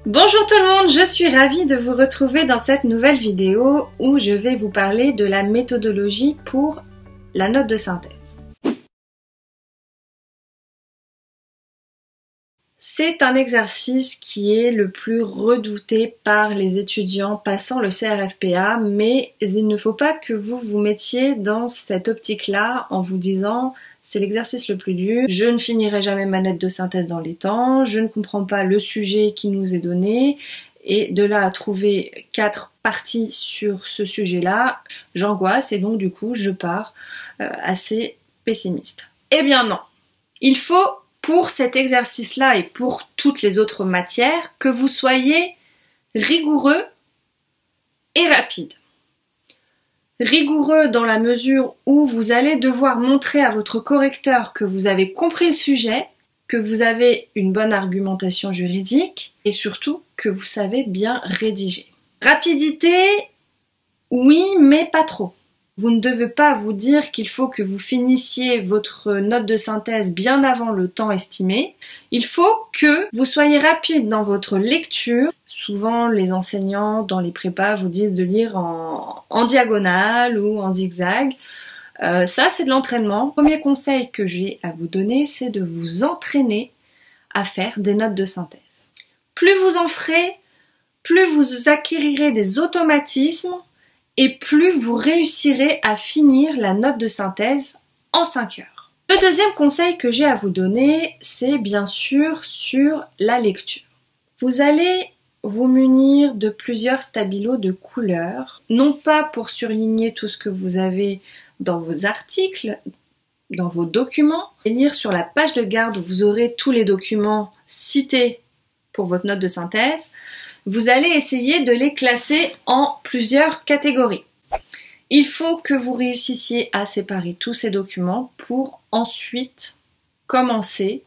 Bonjour tout le monde, je suis ravie de vous retrouver dans cette nouvelle vidéo où je vais vous parler de la méthodologie pour la note de synthèse. C'est un exercice qui est le plus redouté par les étudiants passant le CRFPA, mais il ne faut pas que vous vous mettiez dans cette optique-là en vous disant c'est l'exercice le plus dur, je ne finirai jamais ma note de synthèse dans les temps, je ne comprends pas le sujet qui nous est donné, et de là à trouver 4 parties sur ce sujet-là, j'angoisse et donc du coup je pars assez pessimiste. Eh bien non, il faut pour cet exercice-là et pour toutes les autres matières que vous soyez rigoureux et rapide. Rigoureux dans la mesure où vous allez devoir montrer à votre correcteur que vous avez compris le sujet, que vous avez une bonne argumentation juridique et surtout que vous savez bien rédiger. Rapidité, oui, mais pas trop. Vous ne devez pas vous dire qu'il faut que vous finissiez votre note de synthèse bien avant le temps estimé. Il faut que vous soyez rapide dans votre lecture. Souvent, les enseignants dans les prépas vous disent de lire en diagonale ou en zigzag. Ça, c'est de l'entraînement. Le premier conseil que j'ai à vous donner, c'est de vous entraîner à faire des notes de synthèse. Plus vous en ferez, plus vous acquérirez des automatismes et plus vous réussirez à finir la note de synthèse en 5 heures. Le deuxième conseil que j'ai à vous donner, c'est bien sûr sur la lecture. Vous allez vous munir de plusieurs stabilos de couleurs, non pas pour surligner tout ce que vous avez dans vos articles, dans vos documents, et lire sur la page de garde où vous aurez tous les documents cités pour votre note de synthèse. Vous allez essayer de les classer en plusieurs catégories. Il faut que vous réussissiez à séparer tous ces documents pour ensuite commencer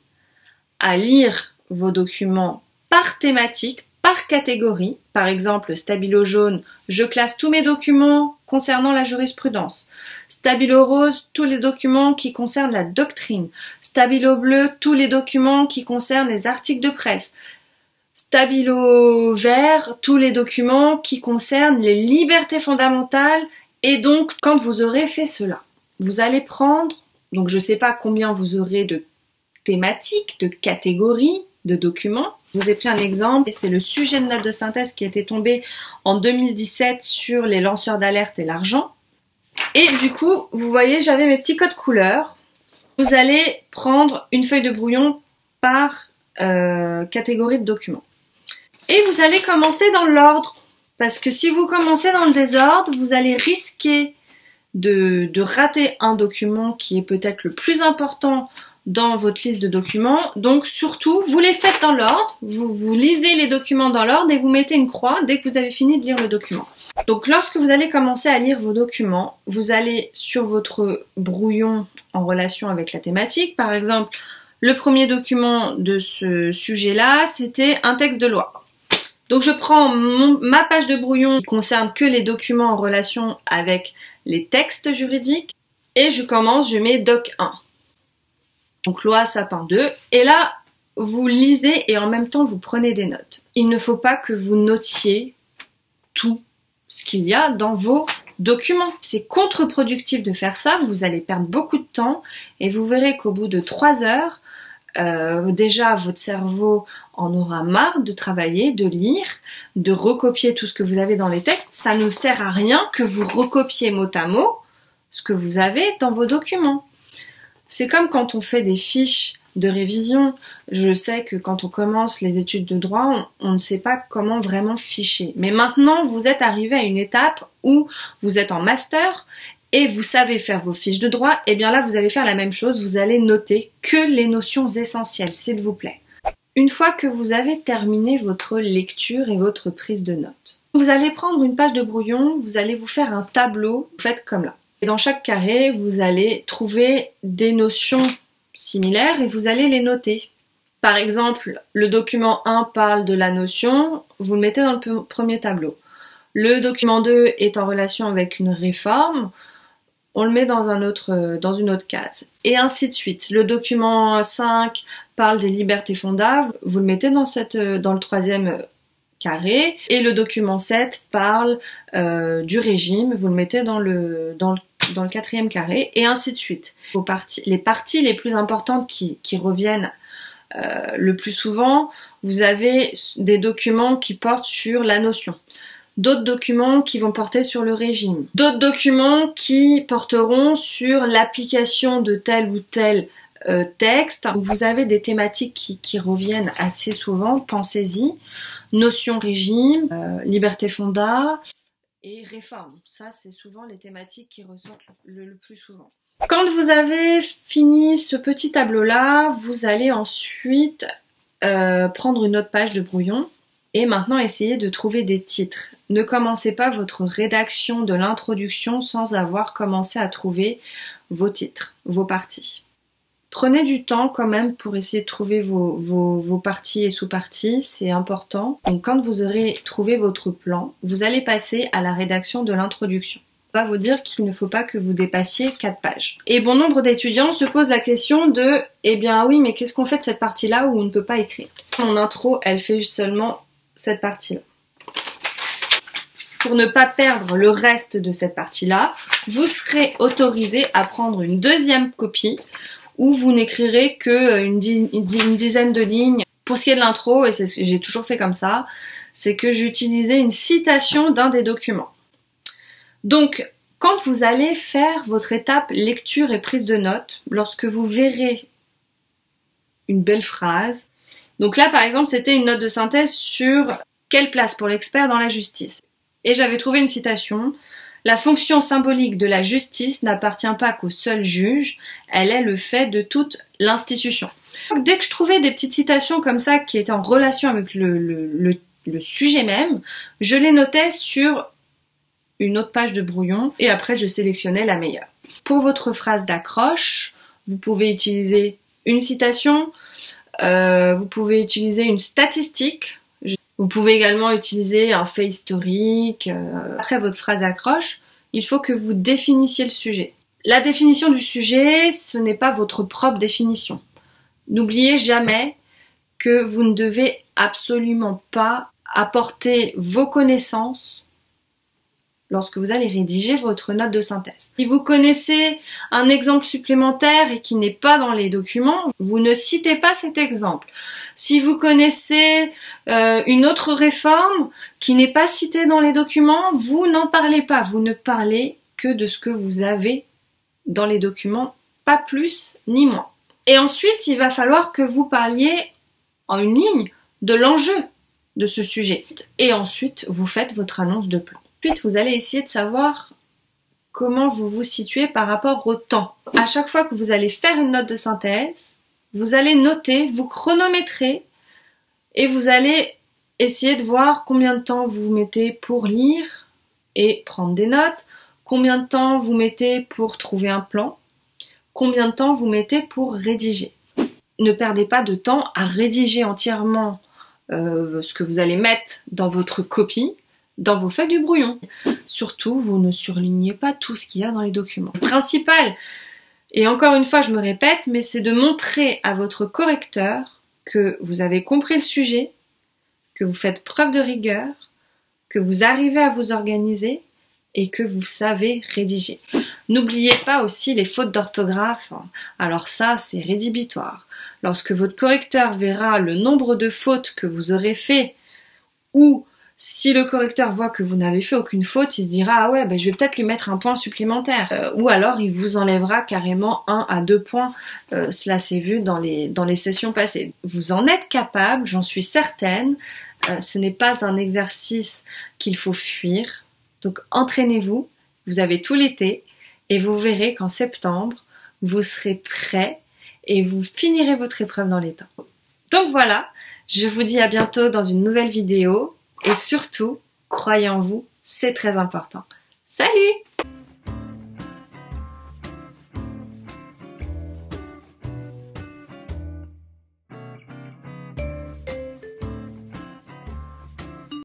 à lire vos documents par thématique, par catégorie. Par exemple, stabilo jaune, je classe tous mes documents concernant la jurisprudence. Stabilo rose, tous les documents qui concernent la doctrine. Stabilo bleu, tous les documents qui concernent les articles de presse. Stabilo vert, tous les documents qui concernent les libertés fondamentales. Et donc, quand vous aurez fait cela, vous allez prendre, donc je ne sais pas combien vous aurez de thématiques, de catégories, de documents. Je vous ai pris un exemple, et c'est le sujet de note de synthèse qui était tombé en 2017 sur les lanceurs d'alerte et l'argent. Et du coup, vous voyez, j'avais mes petits codes couleurs. Vous allez prendre une feuille de brouillon par catégorie de documents. Et vous allez commencer dans l'ordre, parce que si vous commencez dans le désordre, vous allez risquer de rater un document qui est peut-être le plus important dans votre liste de documents. Donc surtout, vous les faites dans l'ordre, vous lisez les documents dans l'ordre et vous mettez une croix dès que vous avez fini de lire le document. Donc lorsque vous allez commencer à lire vos documents, vous allez sur votre brouillon en relation avec la thématique, par exemple, le premier document de ce sujet-là, c'était un texte de loi. Donc je prends ma page de brouillon qui concerne que les documents en relation avec les textes juridiques et je mets doc 1. Donc loi sapin 2 et là vous lisez et en même temps vous prenez des notes. Il ne faut pas que vous notiez tout ce qu'il y a dans vos documents. C'est contre-productif de faire ça, vous allez perdre beaucoup de temps et vous verrez qu'au bout de 3 heures, déjà votre cerveau en aura marre de travailler, de lire, de recopier tout ce que vous avez dans les textes. Ça ne sert à rien que vous recopiez mot à mot ce que vous avez dans vos documents. C'est comme quand on fait des fiches de révision. Je sais que quand on commence les études de droit, on ne sait pas comment vraiment ficher. Mais maintenant, vous êtes arrivé à une étape où vous êtes en master et vous savez faire vos fiches de droit, et bien là vous allez faire la même chose, vous allez noter que les notions essentielles, s'il vous plaît. Une fois que vous avez terminé votre lecture et votre prise de notes, vous allez prendre une page de brouillon, vous allez vous faire un tableau, vous faites comme là. Et dans chaque carré, vous allez trouver des notions similaires et vous allez les noter. Par exemple, le document 1 parle de la notion, vous le mettez dans le premier tableau. Le document 2 est en relation avec une réforme, on le met dans une autre case. Et ainsi de suite. Le document 5 parle des libertés fondables, vous le mettez dans le troisième carré et le document 7 parle du régime, vous le mettez dans le 4e carré et ainsi de suite. Les parties les plus importantes qui reviennent le plus souvent, vous avez des documents qui portent sur la notion, d'autres documents qui vont porter sur le régime, d'autres documents qui porteront sur l'application de tel ou tel texte. Vous avez des thématiques qui reviennent assez souvent, pensez-y, notion régime, liberté fonda et réforme. Ça, c'est souvent les thématiques qui ressortent le plus souvent. Quand vous avez fini ce petit tableau-là, vous allez ensuite prendre une autre page de brouillon et maintenant essayer de trouver des titres. Ne commencez pas votre rédaction de l'introduction sans avoir commencé à trouver vos titres, vos parties. Prenez du temps quand même pour essayer de trouver vos parties et sous-parties, c'est important. Donc quand vous aurez trouvé votre plan, vous allez passer à la rédaction de l'introduction. On va vous dire qu'il ne faut pas que vous dépassiez 4 pages. Et bon nombre d'étudiants se posent la question de « Eh bien oui, mais qu'est-ce qu'on fait de cette partie-là où on ne peut pas écrire ?» Mon intro, elle fait seulement cette partie-là. Pour ne pas perdre le reste de cette partie-là, vous serez autorisé à prendre une deuxième copie où vous n'écrirez qu'une dizaine de lignes. Pour ce qui est de l'intro, et j'ai toujours fait comme ça, c'est que j'utilisais une citation d'un des documents. Donc, quand vous allez faire votre étape lecture et prise de notes, lorsque vous verrez une belle phrase, donc là par exemple c'était une note de synthèse sur quelle place pour l'expert dans la justice. Et j'avais trouvé une citation: la fonction symbolique de la justice n'appartient pas qu'au seul juge, elle est le fait de toute l'institution. Dès que je trouvais des petites citations comme ça qui étaient en relation avec le sujet même, je les notais sur une autre page de brouillon et après je sélectionnais la meilleure. Pour votre phrase d'accroche, vous pouvez utiliser une citation, vous pouvez utiliser une statistique, vous pouvez également utiliser un fait historique. Après votre phrase d'accroche, il faut que vous définissiez le sujet. La définition du sujet, ce n'est pas votre propre définition. N'oubliez jamais que vous ne devez absolument pas apporter vos connaissances lorsque vous allez rédiger votre note de synthèse. Si vous connaissez un exemple supplémentaire et qui n'est pas dans les documents, vous ne citez pas cet exemple. Si vous connaissez une autre réforme qui n'est pas citée dans les documents, vous n'en parlez pas. Vous ne parlez que de ce que vous avez dans les documents, pas plus ni moins. Et ensuite, il va falloir que vous parliez en une ligne de l'enjeu de ce sujet. Et ensuite, vous faites votre annonce de plan. Ensuite, vous allez essayer de savoir comment vous vous situez par rapport au temps. À chaque fois que vous allez faire une note de synthèse, vous allez noter, vous chronométrer et vous allez essayer de voir combien de temps vous mettez pour lire et prendre des notes, combien de temps vous mettez pour trouver un plan, combien de temps vous mettez pour rédiger. Ne perdez pas de temps à rédiger entièrement ce que vous allez mettre dans votre copie, dans vos feuilles du brouillon. Surtout, vous ne surlignez pas tout ce qu'il y a dans les documents. Le principal, et encore une fois je me répète, mais c'est de montrer à votre correcteur que vous avez compris le sujet, que vous faites preuve de rigueur, que vous arrivez à vous organiser et que vous savez rédiger. N'oubliez pas aussi les fautes d'orthographe. Alors ça, c'est rédhibitoire. Lorsque votre correcteur verra le nombre de fautes que vous aurez fait, ou si le correcteur voit que vous n'avez fait aucune faute, il se dira « Ah ouais, ben je vais peut-être lui mettre un point supplémentaire. Ou alors il vous enlèvera carrément 1 à 2 points. Cela s'est vu dans les sessions passées. Vous en êtes capable, j'en suis certaine. Ce n'est pas un exercice qu'il faut fuir. Donc entraînez-vous, vous avez tout l'été et vous verrez qu'en septembre, vous serez prêt et vous finirez votre épreuve dans les temps. Donc voilà, je vous dis à bientôt dans une nouvelle vidéo et surtout, croyez en vous, c'est très important. Salut!